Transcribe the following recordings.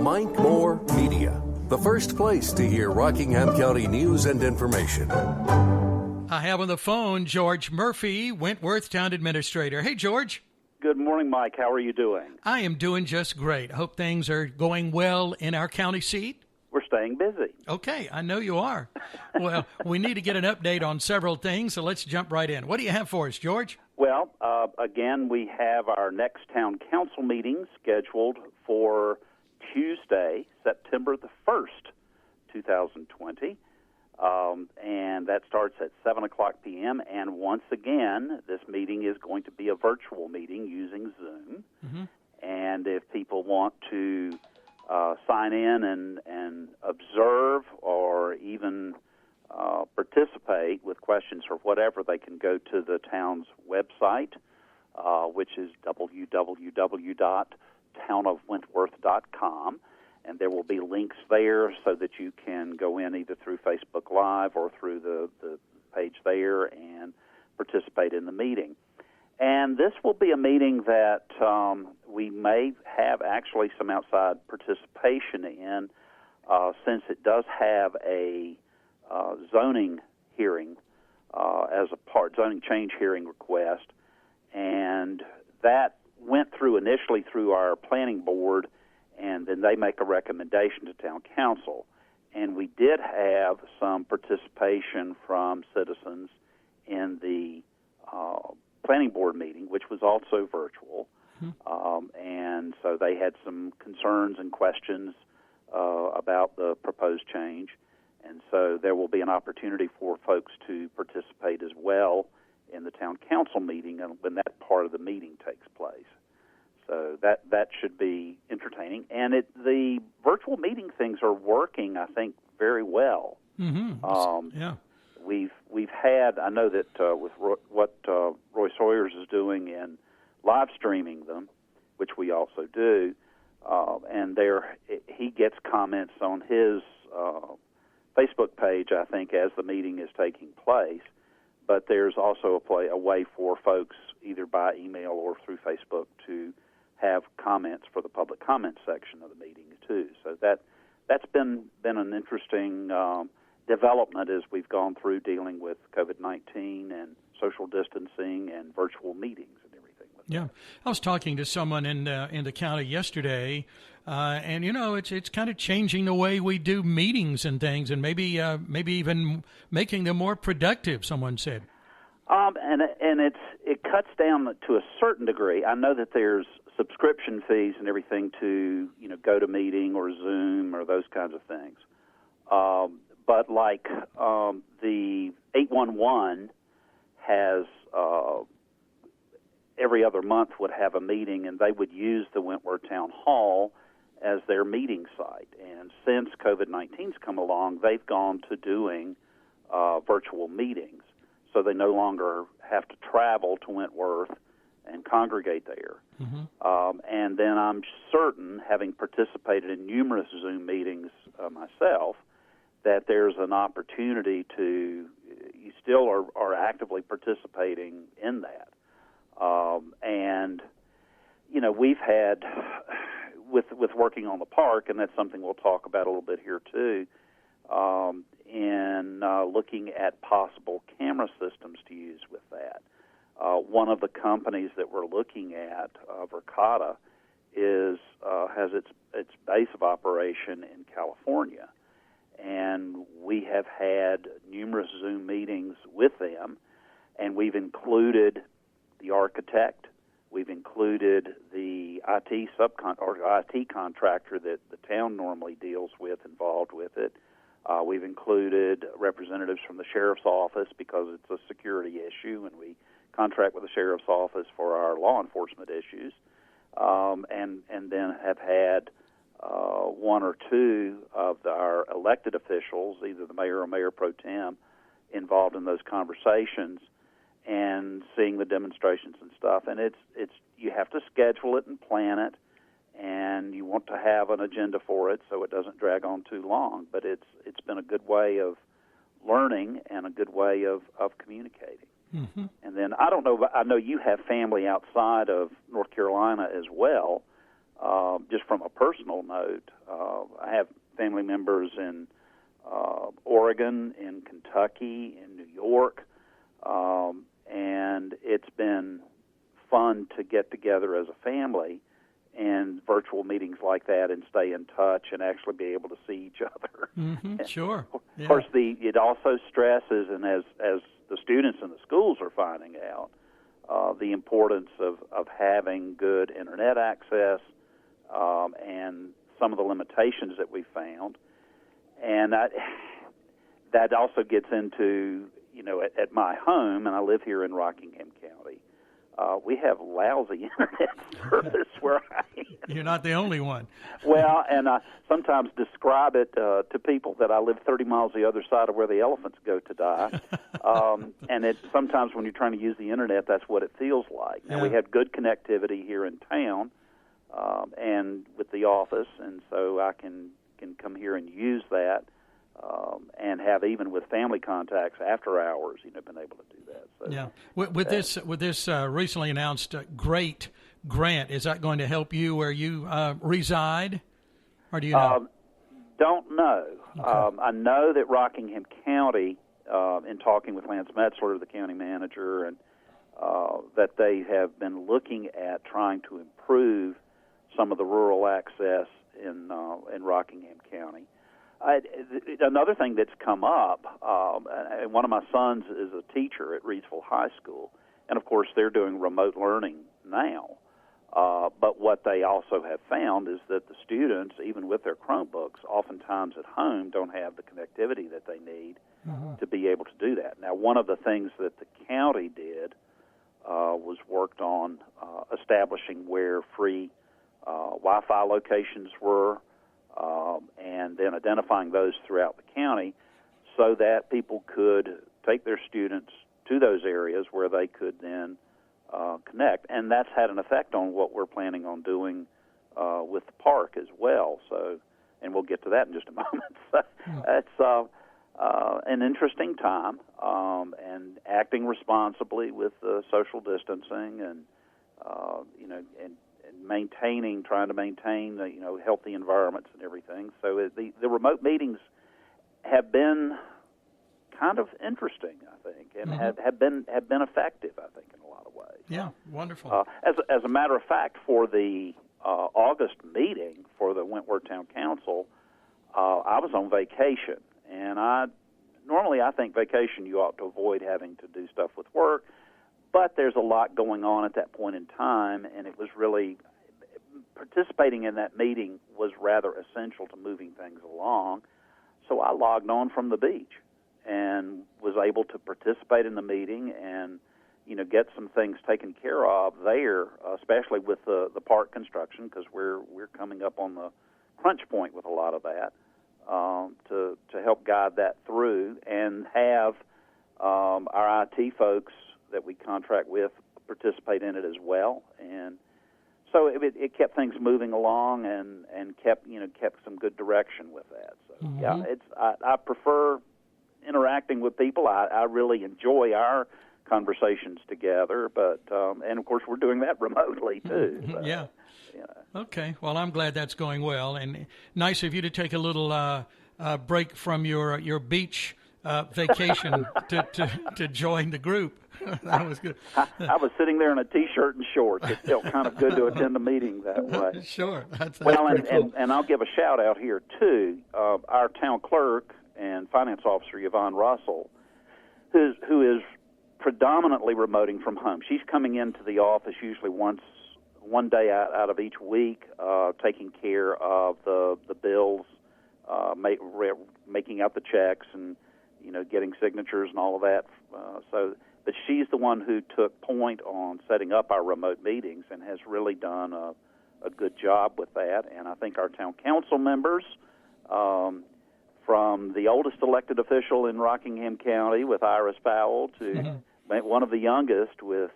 Mike Moore Media, the first place to hear Rockingham County news and information. I have on the phone George Murphy, Wentworth Town Administrator. Hey, George. Good morning, Mike. How are you doing? I am doing just great. I hope things are going well in our county seat. We're staying busy. Okay, I know you are. Well, we need to get an update on several things, so let's jump right in. What do you have for us, George? Well, again, we have our next town council meeting scheduled for Tuesday, September the 1st, 2020. And that starts at 7 o'clock p.m. And once again, this meeting is going to be a virtual meeting using Zoom. Mm-hmm. And if people want to sign in and observe or even participate with questions or whatever, they can go to the town's website, which is www.townofwentworth.com. And there will be links there so that you can go in either through Facebook Live or through the page there and participate in the meeting. And this will be a meeting that we may have actually some outside participation in, since it does have a zoning hearing as a part, zoning change hearing request. And that went through initially through our planning board, and then they make a recommendation to town council. And we did have some participation from citizens in the planning board meeting, which was also virtual. Mm-hmm. And so they had some concerns and questions about the proposed change. And so there will be an opportunity for folks to participate as well in the town council meeting when that part of the meeting takes place. So that should be entertaining. And the virtual meeting things are working, I think, very well. Mm-hmm. Yeah. We've had, I know that with what Roy Sawyers is doing in live streaming them, which we also do, and he gets comments on his Facebook page, I think, as the meeting is taking place. But there's also a way for folks, either by email or through Facebook, to have comments for the public comment section of the meeting too. So that's been an interesting development as we've gone through dealing with COVID-19 and social distancing and virtual meetings and everything. Yeah, I was talking to someone in the county yesterday, and it's kind of changing the way we do meetings and things, and maybe even making them more productive. Someone said. And it cuts down to a certain degree. I know that there's subscription fees and everything to GoToMeeting or Zoom or those kinds of things. But like the 811 has every other month would have a meeting, and they would use the Wentworth Town Hall as their meeting site. And since COVID-19's come along, they've gone to doing virtual meetings. So they no longer have to travel to Wentworth and congregate there. Mm-hmm. And then I'm certain, having participated in numerous Zoom meetings myself, that there's an opportunity you still are actively participating in that. And, we've had, with working on the park, and that's something we'll talk about a little bit here too, in looking at possible camera systems to use with that. One of the companies that we're looking at, Verkada, has its base of operation in California. And we have had numerous Zoom meetings with them, and we've included the architect, we've included the IT contractor that the town normally deals with, involved with it. We've included representatives from the sheriff's office because it's a security issue, and we contract with the sheriff's office for our law enforcement issues, and then have had one or two of our elected officials, either the mayor or mayor pro tem, involved in those conversations and seeing the demonstrations and stuff. And it's you have to schedule it and plan it, and you want to have an agenda for it so it doesn't drag on too long. But it's been a good way of learning and a good way of communicating. Mm-hmm. And then I don't know, I know you have family outside of North Carolina as well. just from a personal note, I have family members in Oregon, in Kentucky, in New York, and it's been fun to get together as a family in virtual meetings like that and stay in touch and actually be able to see each other. Mm-hmm, sure. Yeah. Of course, it also stresses, and as the students in the schools are finding out, the importance of having good internet access and some of the limitations that we found. And that also gets into, at my home, and I live here in Rockingham County, we have lousy internet service where I am. You're not the only one. Well, and I sometimes describe it to people that I live 30 miles the other side of where the elephants go to die. And sometimes when you're trying to use the internet, that's what it feels like. Now, we had good connectivity here in town and with the office, and so I can come here and use that. And have, even with family contacts after hours, been able to do that. So, yeah. With this recently announced great grant, is that going to help you where you reside, or do you know? Don't know. Okay. I know that Rockingham County, in talking with Lance Metzler, the county manager, and that they have been looking at trying to improve some of the rural access in Rockingham County. Another thing that's come up, one of my sons is a teacher at Reedsville High School, and of course they're doing remote learning now. But what they also have found is that the students, even with their Chromebooks, oftentimes at home don't have the connectivity that they need to be able to do that. Now, one of the things that the county did was worked on establishing where free Wi-Fi locations were, and then identifying those throughout the county so that people could take their students to those areas where they could then connect. And that's had an effect on what we're planning on doing with the park as well. So, and we'll get to that in just a moment. So it's an interesting time, and acting responsibly with social distancing and, trying to maintain, healthy environments and everything. So the remote meetings have been kind of interesting, I think, and have been effective, I think, in a lot of ways. Yeah, wonderful. As a matter of fact, for the August meeting for the Wentworth Town Council, I was on vacation, and normally I think vacation you ought to avoid having to do stuff with work, but there's a lot going on at that point in time, and it was really participating in that meeting was rather essential to moving things along. So I logged on from the beach and was able to participate in the meeting and, get some things taken care of there, especially with the park construction, because we're coming up on the crunch point with a lot of that, to help guide that through and have our IT folks that we contract with participate in it as well. And so it kept things moving along and kept some good direction with that. So I prefer interacting with people. I really enjoy our conversations together, but and of course we're doing that remotely too. So, yeah. Okay. Well, I'm glad that's going well, and nice of you to take a little break from your beach vacation to join the group. That was good. I was sitting there in a T-shirt and shorts. It felt kind of good to attend a meeting that way. Sure. That's well, cool. and I'll give a shout out here too. Our town clerk and finance officer Yvonne Russell, who is predominantly remoting from home. She's coming into the office usually one day out of each week, taking care of the bills, making out the checks, and getting signatures and all of that. But she's the one who took point on setting up our remote meetings and has really done a good job with that. And I think our town council members, from the oldest elected official in Rockingham County with Iris Powell to one of the youngest with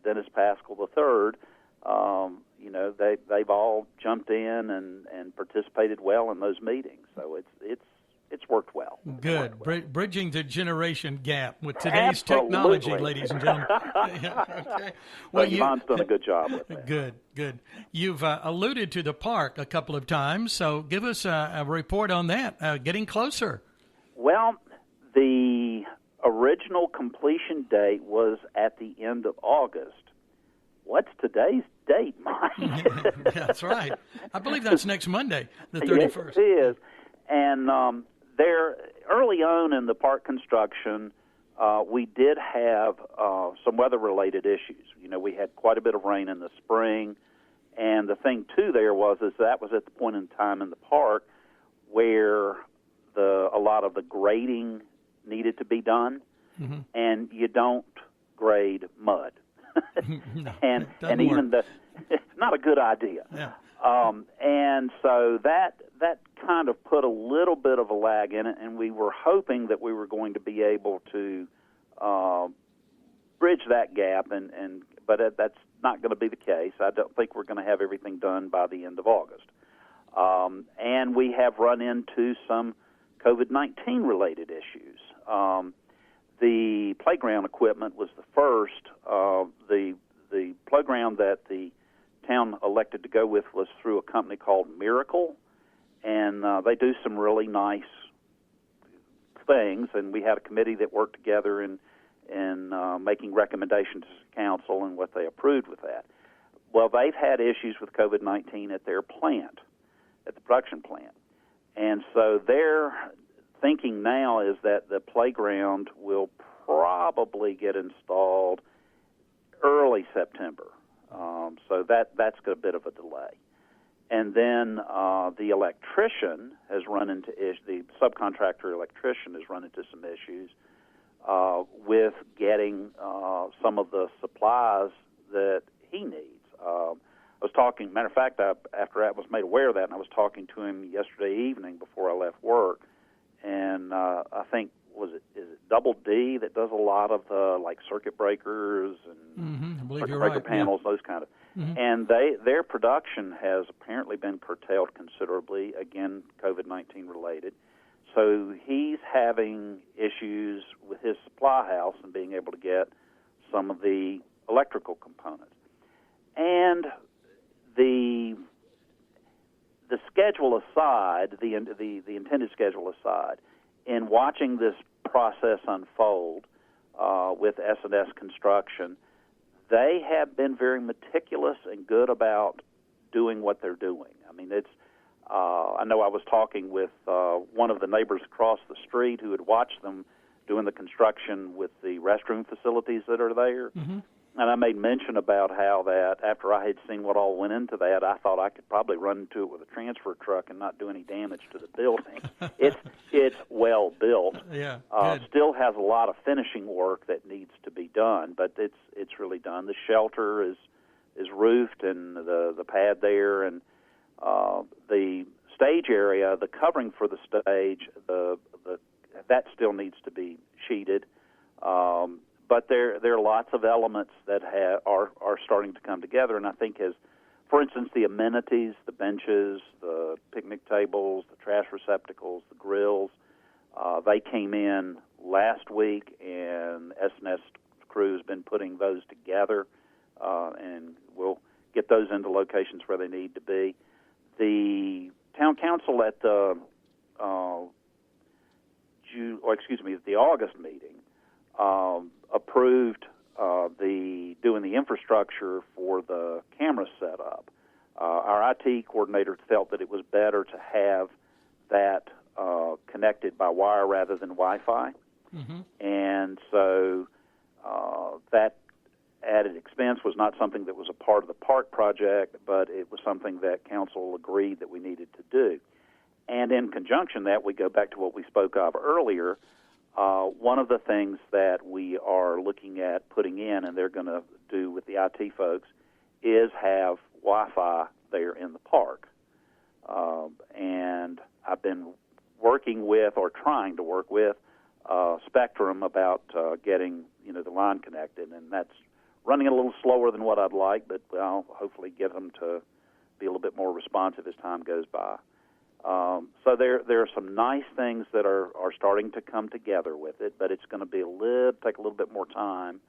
Dennis Pascal III, they've all jumped in and participated well in those meetings. So it's worked well. Good. Bridging the generation gap with today's technology, ladies and gentlemen. Yeah, okay. Well, Yvonne's done a good job with that. Good. You've alluded to the park a couple of times, so give us a report on that. Getting closer. Well, the original completion date was at the end of August. What's today's date, Mike? That's right. I believe that's next Monday, the 31st. Yes, it is. And there, early on in the park construction, we did have some weather-related issues. You know, we had quite a bit of rain in the spring, and the thing, too, there was that was at the point in time in the park where a lot of the grading needed to be done, and you don't grade mud. No, and even it's not a good idea. Yeah. And so that kind of put a little bit of a lag in it, and we were hoping that we were going to be able to bridge that gap, but that's not going to be the case. I don't think we're going to have everything done by the end of August. And we have run into some COVID-19 related issues. The playground equipment was the first. The playground that the town elected to go with was through a company called Miracle, and they do some really nice things. And we had a committee that worked together in making recommendations to council and what they approved with that. Well, they've had issues with COVID-19 at their plant, at the production plant, and so their thinking now is that the playground will probably get installed early September. So that's got a bit of a delay. And then the electrician has run into the subcontractor electrician has run into some issues with getting some of the supplies that he needs. I was talking, matter of fact, after I was made aware of that, and I was talking to him yesterday evening before I left work, and I think, is it Double D that does a lot of the, like, circuit breakers and circuit breaker panels, those kind of. And their production has apparently been curtailed considerably, again, COVID-19 related. So he's having issues with his supply house and being able to get some of the electrical components. And the schedule aside, the intended schedule aside, in watching this process unfold with S&S Construction, they have been very meticulous and good about doing what they're doing. I mean, I know I was talking with one of the neighbors across the street who had watched them doing the construction with the restroom facilities that are there. And I made mention about how that after I had seen what all went into that, I thought I could probably run into it with a transfer truck and not do any damage to the building. It's well built. Yeah, still has a lot of finishing work that needs to be done, but it's really done. The shelter is roofed, and the pad there, and the stage area, the covering for the stage, that still needs to be sheeted. But there are lots of elements that are starting to come together, and I think for instance, the amenities, the benches, the picnic tables, the trash receptacles, the grills, they came in last week, and S&S crew has been putting those together, and we'll get those into locations where they need to be. The town council at the August meeting approved doing the infrastructure for the camera setup. Our IT coordinator felt that it was better to have that connected by wire rather than Wi-Fi, and so that added expense was not something that was a part of the park project, but it was something that council agreed that we needed to do. And in conjunction that, we go back to what we spoke of earlier. One of the things that we are looking at putting in, and they're going to do with the IT folks, is have Wi-Fi there in the park. And I've been working with, or trying to work with, Spectrum about getting the line connected, and that's running a little slower than what I'd like, but I'll hopefully get them to be a little bit more responsive as time goes by. So there are some nice things that are starting to come together with it, but it's going to be take a little bit more time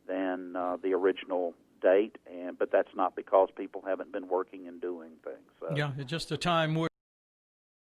than the original date, but that's not because people haven't been working and doing things. So. Yeah, it's just a time where